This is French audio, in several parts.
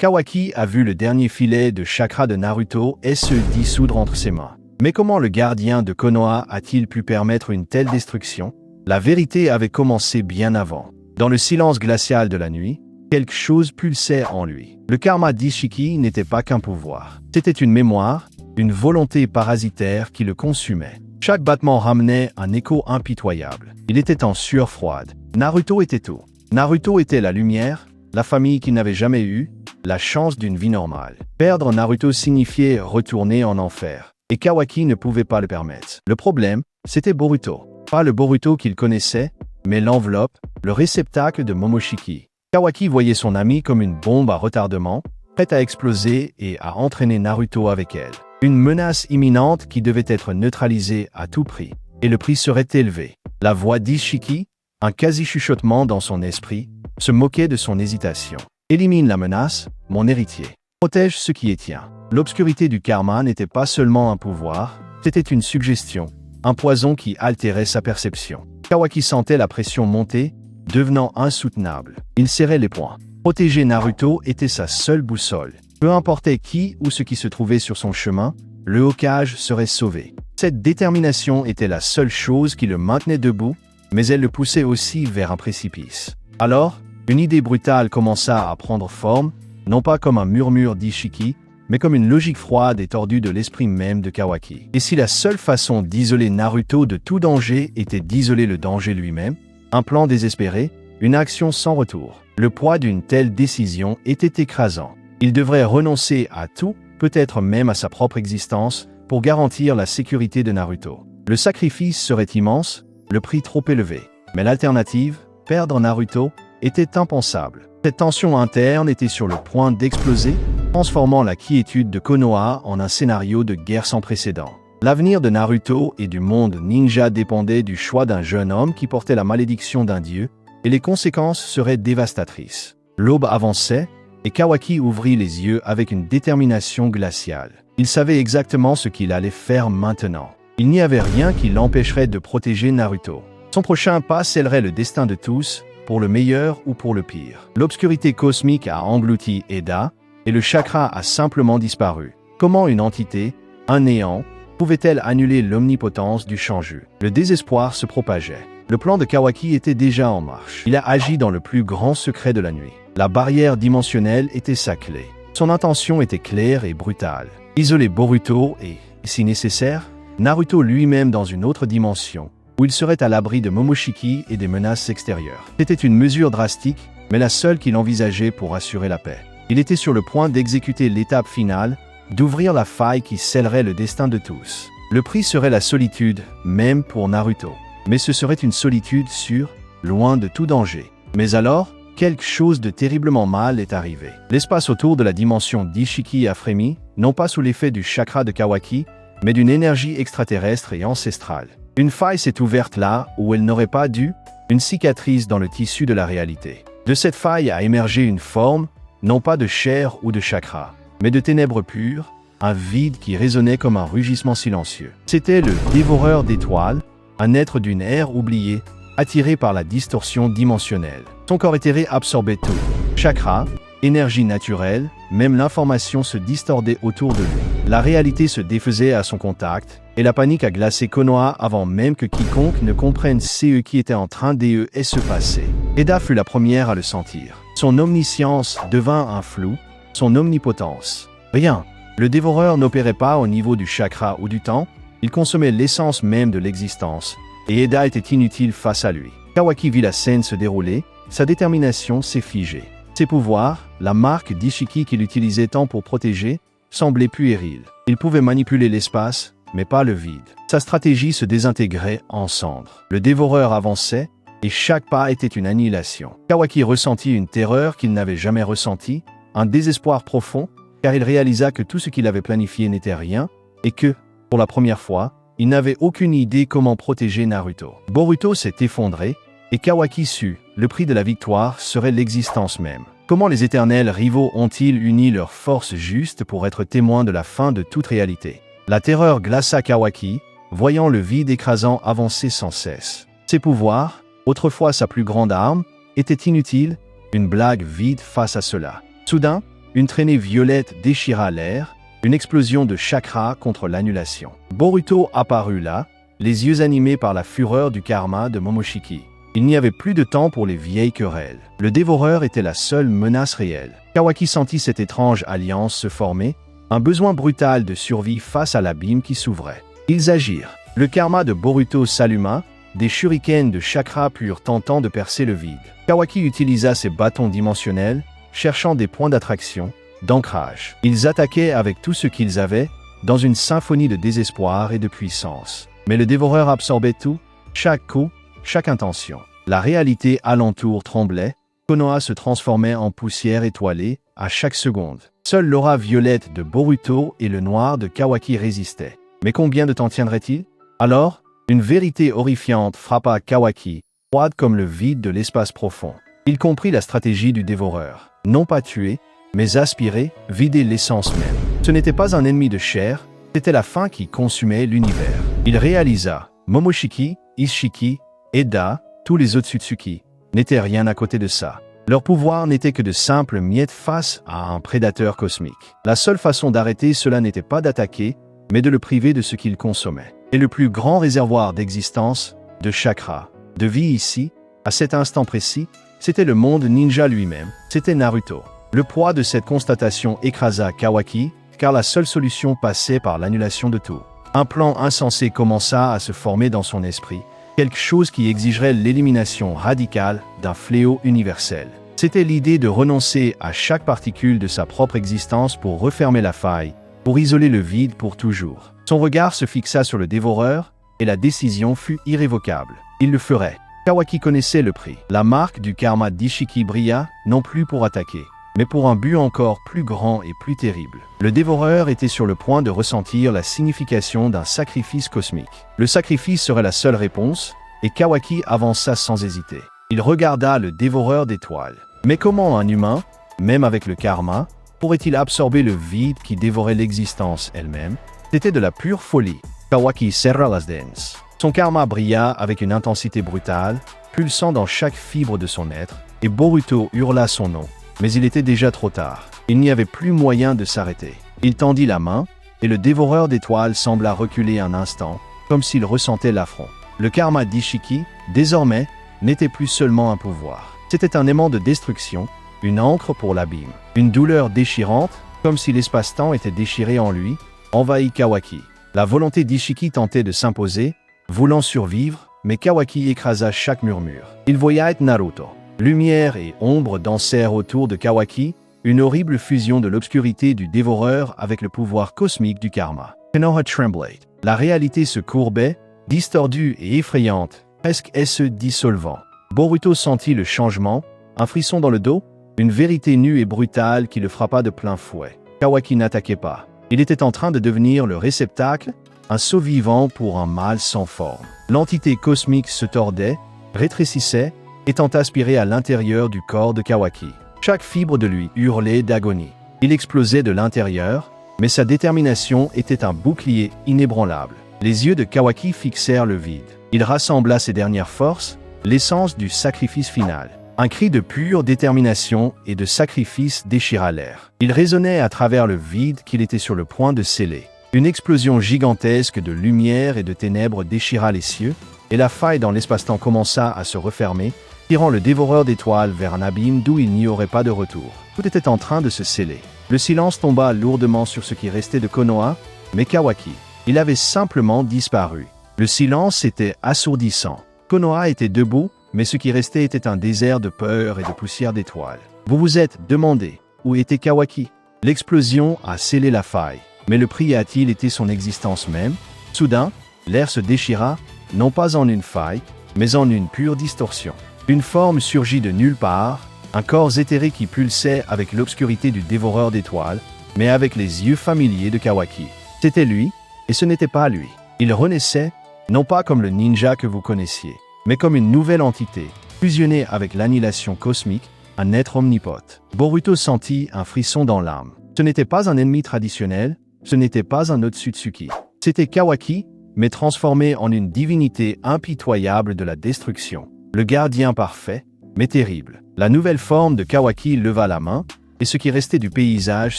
Kawaki a vu le dernier filet de chakra de Naruto et se dissoudre entre ses mains. Mais comment le gardien de Konoha a-t-il pu permettre une telle destruction? La vérité avait commencé bien avant. Dans le silence glacial de la nuit, quelque chose pulsait en lui. Le karma d'Ishiki n'était pas qu'un pouvoir. C'était une mémoire, une volonté parasitaire qui le consumait. Chaque battement ramenait un écho impitoyable. Il était en sueur froide. Naruto était tout. Naruto était la lumière, la famille qu'il n'avait jamais eue, la chance d'une vie normale. Perdre Naruto signifiait retourner en enfer. Et Kawaki ne pouvait pas le permettre. Le problème, c'était Boruto. Pas le Boruto qu'il connaissait, mais l'enveloppe, le réceptacle de Momoshiki. Kawaki voyait son ami comme une bombe à retardement, prête à exploser et à entraîner Naruto avec elle. Une menace imminente qui devait être neutralisée à tout prix. Et le prix serait élevé. La voix d'Ishiki, un quasi-chuchotement dans son esprit, se moquait de son hésitation. Élimine la menace, mon héritier. Protège ce qui est tien. L'obscurité du karma n'était pas seulement un pouvoir, c'était une suggestion, un poison qui altérait sa perception. Kawaki sentait la pression monter, devenant insoutenable. Il serrait les poings. Protéger Naruto était sa seule boussole. Peu importait qui ou ce qui se trouvait sur son chemin, le Hokage serait sauvé. Cette détermination était la seule chose qui le maintenait debout, mais elle le poussait aussi vers un précipice. Alors, une idée brutale commença à prendre forme, non pas comme un murmure d'Ishiki, mais comme une logique froide et tordue de l'esprit même de Kawaki. Et si la seule façon d'isoler Naruto de tout danger était d'isoler le danger lui-même, un plan désespéré, une action sans retour. Le poids d'une telle décision était écrasant. Il devrait renoncer à tout, peut-être même à sa propre existence, pour garantir la sécurité de Naruto. Le sacrifice serait immense, le prix trop élevé. Mais l'alternative, perdre Naruto, était impensable. Cette tension interne était sur le point d'exploser, transformant la quiétude de Konoha en un scénario de guerre sans précédent. L'avenir de Naruto et du monde ninja dépendait du choix d'un jeune homme qui portait la malédiction d'un dieu, et les conséquences seraient dévastatrices. L'aube avançait, et Kawaki ouvrit les yeux avec une détermination glaciale. Il savait exactement ce qu'il allait faire maintenant. Il n'y avait rien qui l'empêcherait de protéger Naruto. Son prochain pas scellerait le destin de tous, pour le meilleur ou pour le pire. L'obscurité cosmique a englouti Eda, et le chakra a simplement disparu. Comment une entité, un néant, pouvait-elle annuler l'omnipotence du Shanju? Le désespoir se propageait. Le plan de Kawaki était déjà en marche. Il a agi dans le plus grand secret de la nuit. La barrière dimensionnelle était sa clé. Son intention était claire et brutale. Isoler Boruto et, si nécessaire, Naruto lui-même dans une autre dimension, où il serait à l'abri de Momoshiki et des menaces extérieures. C'était une mesure drastique, mais la seule qu'il envisageait pour assurer la paix. Il était sur le point d'exécuter l'étape finale, d'ouvrir la faille qui scellerait le destin de tous. Le prix serait la solitude, même pour Naruto. Mais ce serait une solitude sûre, loin de tout danger. Mais alors, quelque chose de terriblement mal est arrivé. L'espace autour de la dimension d'Ishiki a frémi, non pas sous l'effet du chakra de Kawaki, mais d'une énergie extraterrestre et ancestrale. Une faille s'est ouverte là où elle n'aurait pas dû, une cicatrice dans le tissu de la réalité. De cette faille a émergé une forme, non pas de chair ou de chakra, mais de ténèbres pures, un vide qui résonnait comme un rugissement silencieux. C'était le dévoreur d'étoiles, un être d'une ère oubliée, attiré par la distorsion dimensionnelle. Son corps éthéré absorbait tout. Chakra, énergie naturelle, même l'information se distordait autour de lui. La réalité se défaisait à son contact, et la panique a glacé Konoha avant même que quiconque ne comprenne ce qui était en train de se passer. Eda fut la première à le sentir. Son omniscience devint un flou, son omnipotence. Rien. Le dévoreur n'opérait pas au niveau du chakra ou du temps, il consommait l'essence même de l'existence, et Eda était inutile face à lui. Kawaki vit la scène se dérouler, sa détermination s'est figée. Ses pouvoirs, la marque d'Ishiki qu'il utilisait tant pour protéger, semblaient puérils. Il pouvait manipuler l'espace, mais pas le vide. Sa stratégie se désintégrait en cendres. Le dévoreur avançait, et chaque pas était une annihilation. Kawaki ressentit une terreur qu'il n'avait jamais ressentie, un désespoir profond, car il réalisa que tout ce qu'il avait planifié n'était rien, et que, pour la première fois, il n'avait aucune idée comment protéger Naruto. Boruto s'est effondré, et Kawaki sut, le prix de la victoire serait l'existence même. Comment les éternels rivaux ont-ils uni leurs forces justes pour être témoins de la fin de toute réalité? La terreur glaça Kawaki, voyant le vide écrasant avancer sans cesse. Ses pouvoirs, autrefois sa plus grande arme, étaient inutiles, une blague vide face à cela. Soudain, Une traînée violette déchira l'air, une explosion de chakra contre l'annulation. Boruto apparut là, les yeux animés par la fureur du karma de Momoshiki. Il n'y avait plus de temps pour les vieilles querelles. Le dévoreur était la seule menace réelle. Kawaki sentit cette étrange alliance se former, un besoin brutal de survie face à l'abîme qui s'ouvrait. Ils agirent. Le karma de Boruto s'alluma, des shurikens de chakra purent tentant de percer le vide. Kawaki utilisa ses bâtons dimensionnels, cherchant des points d'attraction, d'ancrage. Ils attaquaient avec tout ce qu'ils avaient, dans une symphonie de désespoir et de puissance. Mais le dévoreur absorbait tout, chaque coup, chaque intention. La réalité alentour tremblait, Konoha se transformait en poussière étoilée à chaque seconde. Seule l'aura violette de Boruto et le noir de Kawaki résistaient. Mais combien de temps tiendrait-il? Alors, une vérité horrifiante frappa Kawaki, froide comme le vide de l'espace profond. Il comprit la stratégie du dévoreur. Non pas tuer, mais aspirer, vider l'essence même. Ce n'était pas un ennemi de chair, c'était la faim qui consumait l'univers. Il réalisa, Momoshiki, Ishiki, Eda, tous les Otsutsuki, n'étaient rien à côté de ça. Leur pouvoir n'était que de simples miettes face à un prédateur cosmique. La seule façon d'arrêter cela n'était pas d'attaquer, mais de le priver de ce qu'il consommait. Et le plus grand réservoir d'existence, de chakra, de vie ici, à cet instant précis, c'était le monde ninja lui-même, c'était Naruto. Le poids de cette constatation écrasa Kawaki, car la seule solution passait par l'annulation de tout. Un plan insensé commença à se former dans son esprit, quelque chose qui exigerait l'élimination radicale d'un fléau universel. C'était l'idée de renoncer à chaque particule de sa propre existence pour refermer la faille, pour isoler le vide pour toujours. Son regard se fixa sur le dévoreur, et la décision fut irrévocable. Il le ferait. Kawaki connaissait le prix. La marque du karma d'Ishiki brilla, non plus pour attaquer, mais pour un but encore plus grand et plus terrible. Le dévoreur était sur le point de ressentir la signification d'un sacrifice cosmique. Le sacrifice serait la seule réponse, et Kawaki avança sans hésiter. Il regarda le dévoreur d'étoiles. Mais comment un humain, même avec le karma, pourrait-il absorber le vide qui dévorait l'existence elle-même? C'était de la pure folie. Kawaki serra las dents. Son karma brilla avec une intensité brutale, pulsant dans chaque fibre de son être, et Boruto hurla son nom. Mais il était déjà trop tard. Il n'y avait plus moyen de s'arrêter. Il tendit la main, et le dévoreur d'étoiles sembla reculer un instant, comme s'il ressentait l'affront. Le karma d'Ishiki, désormais, n'était plus seulement un pouvoir. C'était un aimant de destruction, une encre pour l'abîme. Une douleur déchirante, comme si l'espace-temps était déchiré en lui, envahit Kawaki. La volonté d'Ishiki tentait de s'imposer, voulant survivre, mais Kawaki écrasa chaque murmure. Il voyait Naruto. Lumière et ombre dansèrent autour de Kawaki, une horrible fusion de l'obscurité du dévoreur avec le pouvoir cosmique du karma. Konoha tremblait. La réalité se courbait, distordue et effrayante, presque se dissolvant. Boruto sentit le changement, un frisson dans le dos, une vérité nue et brutale qui le frappa de plein fouet. Kawaki n'attaquait pas. Il était en train de devenir le réceptacle, un sceau vivant pour un mal sans forme. L'entité cosmique se tordait, rétrécissait, étant aspirée à l'intérieur du corps de Kawaki. Chaque fibre de lui hurlait d'agonie. Il explosait de l'intérieur, mais sa détermination était un bouclier inébranlable. Les yeux de Kawaki fixèrent le vide. Il rassembla ses dernières forces, l'essence du sacrifice final. Un cri de pure détermination et de sacrifice déchira l'air. Il résonnait à travers le vide qu'il était sur le point de sceller. Une explosion gigantesque de lumière et de ténèbres déchira les cieux, et la faille dans l'espace-temps commença à se refermer, tirant le dévoreur d'étoiles vers un abîme d'où il n'y aurait pas de retour. Tout était en train de se sceller. Le silence tomba lourdement sur ce qui restait de Konoha, mais Kawaki. Il avait simplement disparu. Le silence était assourdissant. Konoha était debout, mais ce qui restait était un désert de peur et de poussière d'étoiles. Vous vous êtes demandé, où était Kawaki? L'explosion a scellé la faille. Mais le prix a-t-il été son existence même? Soudain, l'air se déchira, non pas en une faille, mais en une pure distorsion. Une forme surgit de nulle part, un corps éthéré qui pulsait avec l'obscurité du dévoreur d'étoiles, mais avec les yeux familiers de Kawaki. C'était lui, et ce n'était pas lui. Il renaissait, non pas comme le ninja que vous connaissiez, mais comme une nouvelle entité, fusionnée avec l'annihilation cosmique, un être omnipote. Boruto sentit un frisson dans l'âme. Ce n'était pas un ennemi traditionnel, ce n'était pas un Otsutsuki. C'était Kawaki, mais transformé en une divinité impitoyable de la destruction. Le gardien parfait, mais terrible. La nouvelle forme de Kawaki leva la main, et et ce qui restait du paysage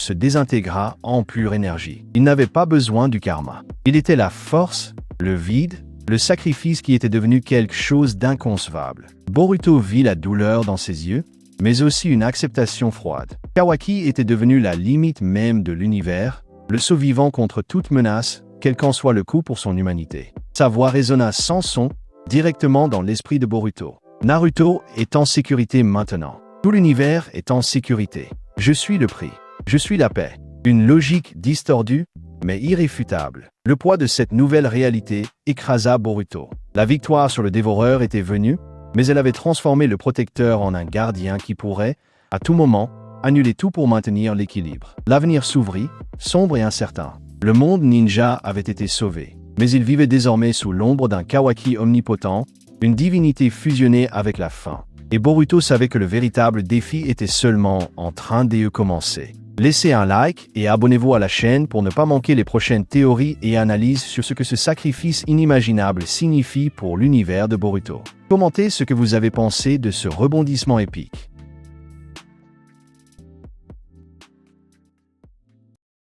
se désintégra en pure énergie. Il n'avait pas besoin du karma. Il était la force, le vide, le sacrifice qui était devenu quelque chose d'inconcevable. Boruto vit la douleur dans ses yeux, mais aussi une acceptation froide. Kawaki était devenu la limite même de l'univers, le survivant contre toute menace, quel qu'en soit le coût pour son humanité. Sa voix résonna sans son, directement dans l'esprit de Boruto. Naruto est en sécurité maintenant. Tout l'univers est en sécurité. Je suis le prix. Je suis la paix. Une logique distordue, mais irréfutable. Le poids de cette nouvelle réalité écrasa Boruto. La victoire sur le dévoreur était venue, mais elle avait transformé le protecteur en un gardien qui pourrait, à tout moment, annuler tout pour maintenir l'équilibre. L'avenir s'ouvrit, sombre et incertain. Le monde ninja avait été sauvé, mais il vivait désormais sous l'ombre d'un Kawaki omnipotent, une divinité fusionnée avec la faim. Et Boruto savait que le véritable défi était seulement en train de commencer. Laissez un like et abonnez-vous à la chaîne pour ne pas manquer les prochaines théories et analyses sur ce que ce sacrifice inimaginable signifie pour l'univers de Boruto. Commentez ce que vous avez pensé de ce rebondissement épique.